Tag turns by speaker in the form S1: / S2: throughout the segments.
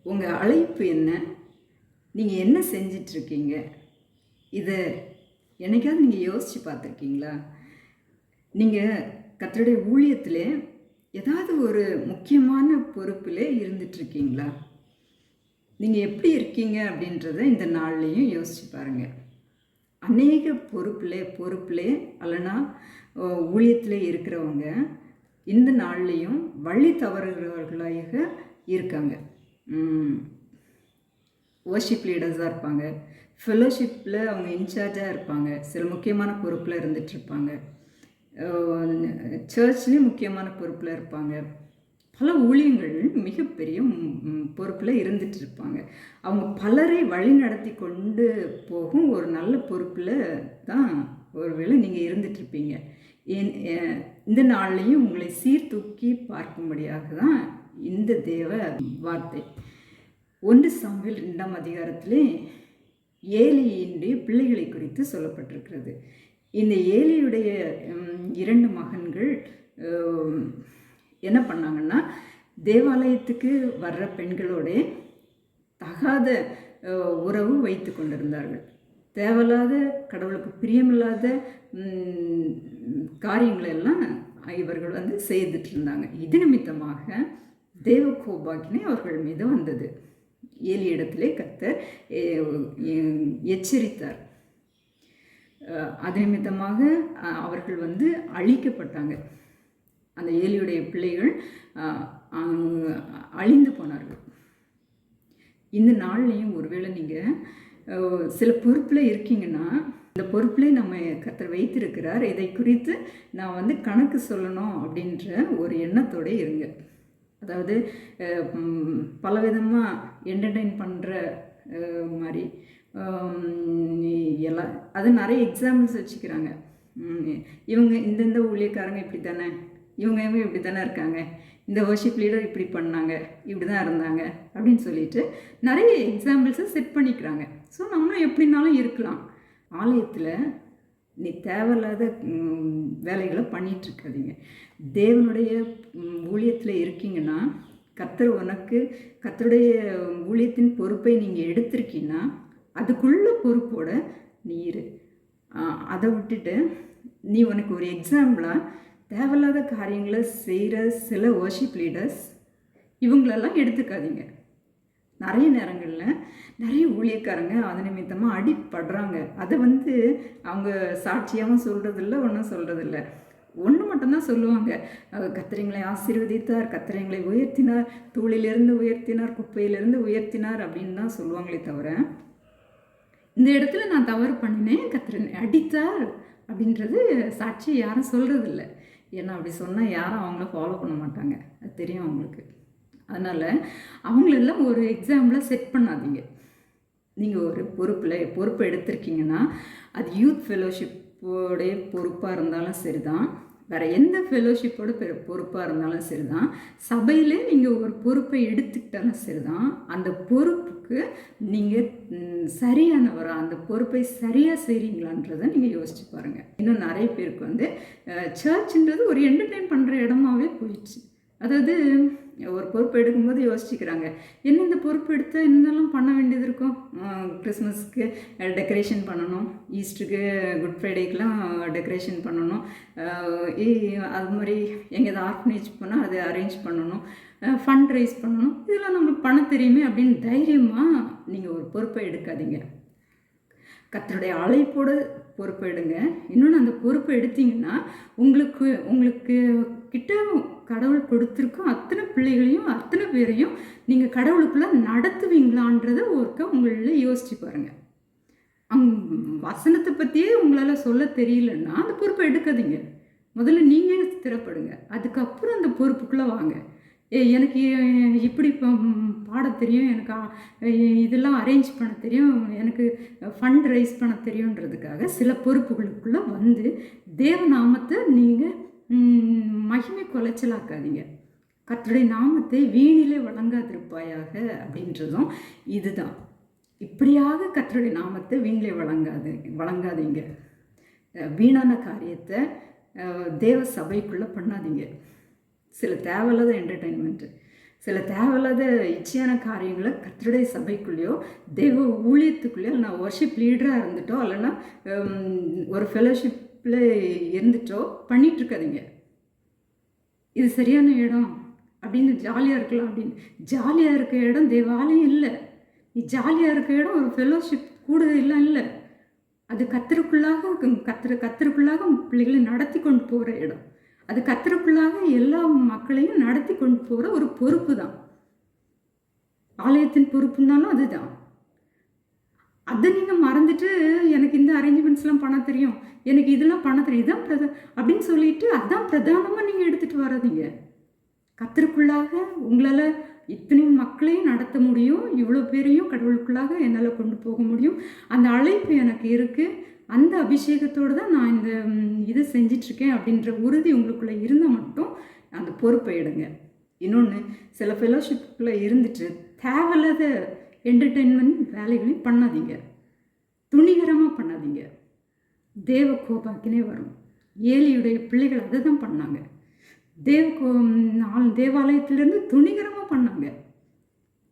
S1: உங்கள் அழைப்பு என்ன? நீங்கள் என்ன செஞ்சிட்ருக்கீங்க? இதை என்னைக்காவது நீங்கள் யோசித்து பார்த்துருக்கீங்களா? நீங்கள் கர்த்தருடைய ஊழியத்தில் ஏதாவது ஒரு முக்கியமான பொறுப்பில் இருந்துகிட்ருக்கீங்களா? நீங்கள் எப்படி இருக்கீங்க அப்படின்றத இந்த நாள்லேயும் யோசித்து பாருங்கள். அநேக பொறுப்பில் அல்லனா ஊழியத்தில் இருக்கிறவங்க இந்த நாள்லேயும் வழி தவறுகிறவர்களாக இருக்காங்க. வர்ஷிப் லீடர்ஸாக இருப்பாங்க, ஃபெலோஷிப்பில் அவங்க இன்சார்ஜாக இருப்பாங்க, சில முக்கியமான பொறுப்பில் இருந்துகிட்ருப்பாங்க, சர்ச்லேயும் முக்கியமான பொறுப்பில் இருப்பாங்க, பல ஊழியங்கள் மிகப்பெரிய பொறுப்பில் இருந்துகிட்டு இருப்பாங்க. அவங்க பலரை வழி நடத்தி கொண்டு போகும் ஒரு நல்ல பொறுப்பில் தான் ஒருவேளை நீங்கள் இருந்துகிட்ருப்பீங்க. இந்த நாள்லேயும் உங்களை சீர்தூக்கி பார்க்கும்படியாக தான் இந்த தேவ வார்த்தை. 1 சாமுவேல் 2ஆம் அதிகாரத்திலே ஏலியினுடைய பிள்ளைகளை குறித்து சொல்லப்பட்டிருக்கிறது. இந்த ஏலியுடைய 2 மகன்கள் என்ன பண்ணாங்கன்னா, தேவாலயத்துக்கு வர்ற பெண்களோட தகாத உறவு வைத்து கொண்டிருந்தார்கள். தேவையில்லாத, கடவுளுக்கு பிரியமில்லாத காரியங்களெல்லாம் இவர்கள் செய்துட்டு இருந்தாங்க. இது நிமித்தமாக தேவ கோபாக்கினை அவர்கள் மீது வந்தது. ஏலி இடத்திலே கர்த்தர் எச்சரித்தார். அது நிமித்தமாக அவர்கள் அழிக்கப்பட்டாங்க. அந்த ஏலியுடைய பிள்ளைகள் அழிந்து போனார்கள். இந்த நாள்லேயும் ஒருவேளை நீங்கள் சில பொறுப்பில் இருக்கீங்கன்னா, இந்த பொறுப்பில் நம்ம கர்த்தர் வைத்திருக்கிறார், இதை குறித்து நான் கணக்கு சொல்லணும் அப்படின்ற ஒரு எண்ணத்தோடு இருங்க. அதாவது பலவிதமாக என்டர்டெயின் பண்ணுற மாதிரி எல்லாம் அது நிறைய எக்ஸாம்பிள்ஸ் வச்சுக்கிறாங்க. இவங்க இந்தந்த ஊழியக்காரங்க இப்படி தானே, இவங்க இப்படி தானே இருக்காங்க, இந்த வர்ஷிப் லீடர் இப்படி பண்ணாங்க, இப்படி தான் இருந்தாங்க அப்படின்னு சொல்லிட்டு நிறைய எக்ஸாம்பிள்ஸை செட் பண்ணிக்கிறாங்க. ஸோ நம்மளும் எப்படின்னாலும் இருக்கலாம். ஆலயத்தில் நீ தேவையில்லாத வேலைகளை பண்ணிகிட்ருக்காதீங்க. தேவனுடைய ஊழியத்தில் இருக்கீங்கன்னா, கர்த்தருடைய ஊழியத்தின் பொறுப்பை நீங்கள் எடுத்திருக்கீங்கன்னா அதுக்குள்ள பொறுப்போடு நீ இரு. அதை விட்டுட்டு நீ உனக்கு ஒரு எக்ஸாம்பிளாக தேவையில்லாத காரியங்களை செய்கிற சில வர்ஷிப் லீடர்ஸ் இவங்களெல்லாம் எடுத்துக்காதீங்க. நிறைய நேரங்களில் நிறைய ஊழியக்காரங்க அது நிமித்தமாக அடிப்படுறாங்க. அதை அவங்க சாட்சியாகவும் சொல்கிறதில்ல, ஒன்றும் சொல்கிறதில்ல. ஒன்று மட்டும்தான் சொல்லுவாங்க, கர்த்தரை ஆசீர்வதித்தார், கர்த்தரை உயர்த்தினார், தூளிலிருந்து உயர்த்தினார், குப்பையிலிருந்து உயர்த்தினார் அப்படின்னு தான் சொல்லுவாங்களே தவிர, இந்த இடத்துல நான் தவறு பண்ணினேன், கர்த்தரை அடித்தார் அப்படின்றது சாட்சி யாரும் சொல்கிறதில்ல. ஏன்னா அப்படி சொன்னால் யாரும் அவங்கள ஃபாலோ பண்ண மாட்டாங்க, அது தெரியும் அவங்களுக்கு. அதனால் அவங்களெல்லாம் ஒரு எக்ஸாம்பிளாக செட் பண்ணாதீங்க. நீங்கள் ஒரு பொறுப்பை எடுத்திருக்கீங்கன்னா அது யூத் ஃபெலோஷிப்போடைய பொறுப்பாக இருந்தாலும் சரி தான், வேறு எந்த ஃபெலோஷிப்போட பொறுப்பாக இருந்தாலும் சரி தான், சபையிலே நீங்கள் ஒரு பொறுப்பை எடுத்துக்கிட்டாலும் சரி தான், அந்த பொறுப்புக்கு நீங்கள் சரியானவரா, அந்த பொறுப்பை சரியாக செய்கிறீங்களான்றதை நீங்கள் யோசிச்சு பாருங்கள். இன்னும் நிறைய பேருக்கு சர்ச்ன்றது ஒரு என்டர்டெயின் பண்ணுற இடமாவே போயிடுச்சு. அதாவது ஒரு பொறுப்பு எடுக்கும்போது யோசிச்சுக்கிறாங்க, என்ன இந்த பொறுப்பு எடுத்தால் என்னெல்லாம் பண்ண வேண்டியது இருக்கும், கிறிஸ்மஸ்க்கு டெக்கரேஷன் பண்ணணும், ஈஸ்டருக்கு குட் ஃப்ரைடேக்கெலாம் டெக்கரேஷன் பண்ணணும், அது மாதிரி எங்கேயாவது ஆர்ஃபனேஜ் போனால் அதை அரேஞ்ச் பண்ணணும், ஃபண்ட் ரைஸ் பண்ணணும், இதெல்லாம் நம்மளுக்கு பண்ண தெரியுமே அப்படின்னு தைரியமாக நீங்கள் ஒரு பொறுப்பை எடுக்காதீங்க. கர்த்தருடைய அழைப்போடு பொறுப்பை எடுங்க. இன்னொன்று, அந்த பொறுப்பை எடுத்தீங்கன்னா உங்களுக்கு கிட்ட கடவுள் கொடுத்துருக்கோம் அத்தனை பிள்ளைகளையும் அத்தனை பேரையும் நீங்கள் கடவுளுக்குள்ளே நடத்துவீங்களான்றதை உங்களில் யோசிச்சு பாருங்கள். வசனத்தை பற்றியே உங்களால் சொல்ல தெரியலன்னா அந்த பொறுப்பை எடுக்காதீங்க. முதல்ல நீங்கள் ஸ்திரப்படுங்க, அதுக்கப்புறம் அந்த பொறுப்புக்குள்ளே வாங்க. எனக்கு இப்படி பாட தெரியும், எனக்கு இதெல்லாம் அரேஞ்ச் பண்ண தெரியும், எனக்கு ஃபண்ட் ரைஸ் பண்ண தெரியுன்றதுக்காக சில பொறுப்புகளுக்குள்ளே தேவநாமத்தை நீங்கள் மகிமை குலைச்சலாக்காதீங்க. கர்த்தருடைய நாமத்தை வீணிலே வழங்காதிருப்பாயாக அப்படின்றதும் இதுதான். இப்படியாக கர்த்தருடைய நாமத்தை வீணிலே வழங்காதீங்க. வீணான காரியத்தை தேவ சபைக்குள்ளே பண்ணாதீங்க. சில தேவையில்லாத என்டர்டெயின்மெண்ட்டு சில தேவையில்லாத இச்சையான காரியங்களை கர்த்தருடைய சபைக்குள்ளேயோ தெய்வ ஊழியத்துக்குள்ளேயோ நான் வர்ஷிப் லீடராக இருந்துட்டோ இல்லைன்னா ஒரு ஃபெலோஷிப்பில் இருந்துட்டோ பண்ணிகிட்ருக்காதீங்க. இது சரியான இடம் அப்படின்னு ஜாலியாக இருக்கலாம் அப்படின்னு. ஜாலியாக இருக்க இடம் தேவாலயம் இல்லை. நீ ஜாலியாக இருக்க இடம் ஒரு ஃபெலோஷிப் கூட எல்லாம் இல்லை. அது கர்த்தருக்குள்ளாக கர்த்தருக்குள்ளாக பிள்ளைகளை நடத்தி கொண்டு போகிற இடம். அது கர்த்தருக்குள்ளாக எல்லா மக்களையும் நடத்தி கொண்டு போகிற ஒரு பொறுப்பு தான். ஆலயத்தின் பொறுப்புனாலும் அதுதான். அதை நீங்கள் மறந்துட்டு எனக்கு இந்த அரேஞ்ச்மெண்ட்ஸ்லாம் பண்ண தெரியும், எனக்கு இதெல்லாம் பண்ண தெரியும், இதான் அப்படின்னு சொல்லிட்டு அதான் பிரதானமாக நீங்கள் எடுத்துகிட்டு வராதீங்க. கர்த்தருக்குள்ளாக உங்களால் இத்தனையும் மக்களையும் நடத்த முடியும், இவ்வளோ பேரையும் கடவுளுக்குள்ளாக என்னால் கொண்டு போக முடியும், அந்த அழைப்பு எனக்கு இருக்குது, அந்த அபிஷேகத்தோடு தான் நான் இந்த இதை செஞ்சிட்ருக்கேன் அப்படின்ற உறுதி உங்களுக்குள்ளே இருந்தால் மட்டும் அந்த பொறுப்பை எடுங்க. இன்னொன்று, சில ஃபெலோஷிப்பில் இருந்துட்டு தேவையில்லாத என்டர்டெயின்மெண்ட் வேலைகளையும் பண்ணாதீங்க, துணிகரமாக பண்ணாதீங்க. தேவ கோபாக்கினே வரும். ஏலியுடைய பிள்ளைகள் அதை தான் பண்ணாங்க. தேவாலயத்திலிருந்து துணிகரமாக பண்ணாங்க.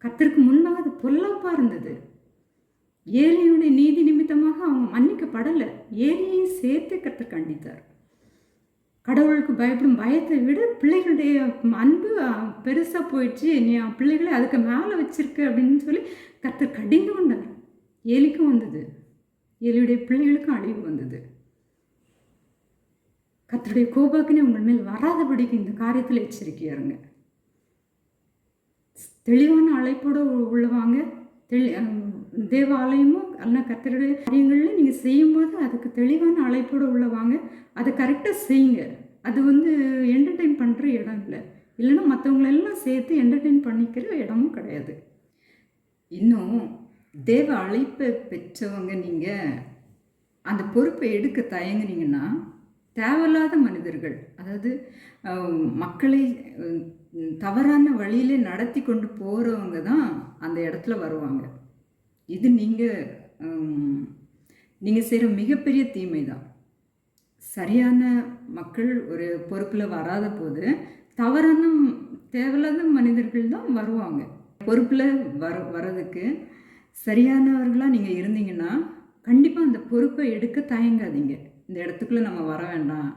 S1: கர்த்தருக்கு முன்பாக அது பொல்லாப்பாக இருந்தது. ஏலியுடைய நீதி நிமித்தமாக அவங்க மன்னிக்கப்படலை. ஏலியையும் சேர்த்து கர்த்தர் கண்டித்தார். கடவுளுக்கு பயப்படும் பயத்தை விட பிள்ளைகளுடைய அன்பு பெருசாக போயிடுச்சு, நீ பிள்ளைகளை அதுக்கு மேலே வச்சிருக்க அப்படின்னு சொல்லி கர்த்தர் கடிந்து கொண்டார். ஏலிக்கும் வந்தது, ஏலியுடைய பிள்ளைகளுக்கும் அழிவு வந்தது. கர்த்தருடைய கோபாக்கினே உங்கள் மேல் வராதபடிக்கு இந்த காரியத்தில் எச்சரிக்கையா இருங்க. தெளிவான அழைப்போடு உள்ளவாங்க. தேவாலயமும் அல்ல கர்த்தருடைய காரியங்களில் நீங்கள் செய்யும்போது அதுக்கு தெளிவான அழைப்போடு உள்ளவாங்க. அதை கரெக்டாக செய்யுங்க. அது என்டர்டெயின் பண்ணுற இடம் இல்லை, இல்லைன்னா மற்றவங்களெல்லாம் சேர்த்து என்டர்டெயின் பண்ணிக்கிற இடமும் கிடையாது. இன்னும் தேவ அழைப்பை பெற்றவங்க நீங்கள் அந்த பொறுப்பை எடுக்க தயங்குனீங்கன்னா தேவையில்லாத மனிதர்கள், அதாவது மக்களை தவறான வழியிலே நடத்தி கொண்டு போகிறவங்க தான் அந்த இடத்துல வருவாங்க. இது நீங்கள் செய்கிற மிகப்பெரிய தீமை தான். சரியான மக்கள் ஒரு பொறுப்பில் வராத போது தவறான தேவையில்லாத மனிதர்கள் தான் வருவாங்க. பொறுப்பில் வர்றதுக்கு சரியானவர்களாக நீங்கள் இருந்தீங்கன்னா கண்டிப்பாக அந்த பொறுப்பை எடுக்க தயங்காதீங்க. இந்த இடத்துக்குள்ளே நம்ம வர வேண்டாம்,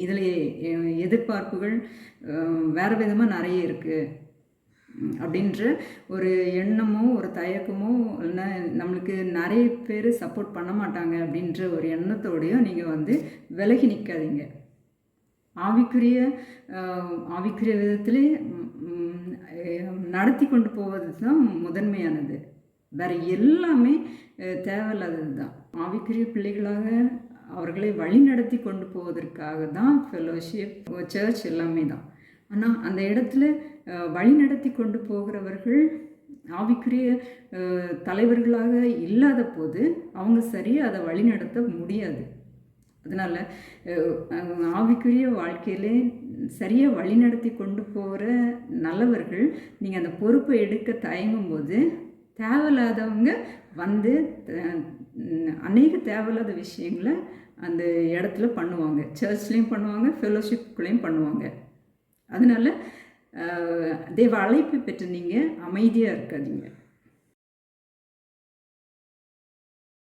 S1: இதில் எதிர்பார்ப்புகள் வேறு விதமாக நிறைய இருக்குது அப்படின்ற ஒரு எண்ணமோ ஒரு தயக்கமோ இல்லைன்னா நம்மளுக்கு நிறைய பேர் சப்போர்ட் பண்ண மாட்டாங்க அப்படின்ற ஒரு எண்ணத்தோடையும் நீங்கள் விலகி நிற்காதீங்க. ஆவிக்குரிய விதத்திலே நடத்தி கொண்டு போவது தான் முதன்மையானது. வேறு எல்லாமே தேவையில்லாதது தான். ஆவிக்குரிய பிள்ளைகளாக அவர்களை வழி நடத்தி கொண்டு போவதற்காக தான் ஃபெலோஷிப், சர்ச் எல்லாமே தான். ஆனால் அந்த இடத்துல வழி நடத்தி கொண்டு போகிறவர்கள் ஆவிக்குரிய தலைவர்களாக இல்லாத போது அவங்க சரியாக அதை வழி நடத்த முடியாது. அதனால் ஆவிக்குரிய வாழ்க்கையிலே சரியாக வழி நடத்தி கொண்டு போகிற நல்லவர்கள் நீங்கள் அந்த பொறுப்பை எடுக்க தயங்கும் போது தேவையில்லாதவங்க அநேக தேவையில்லாத விஷயங்களை அந்த இடத்துல பண்ணுவாங்க. சர்ச்லேயும் பண்ணுவாங்க, ஃபெலோஷிப்குள்ளேயும் பண்ணுவாங்க. அதனால் தேவ அழைப்பு பெற்று நீங்கள் அமைதியாக இருக்காதீங்க.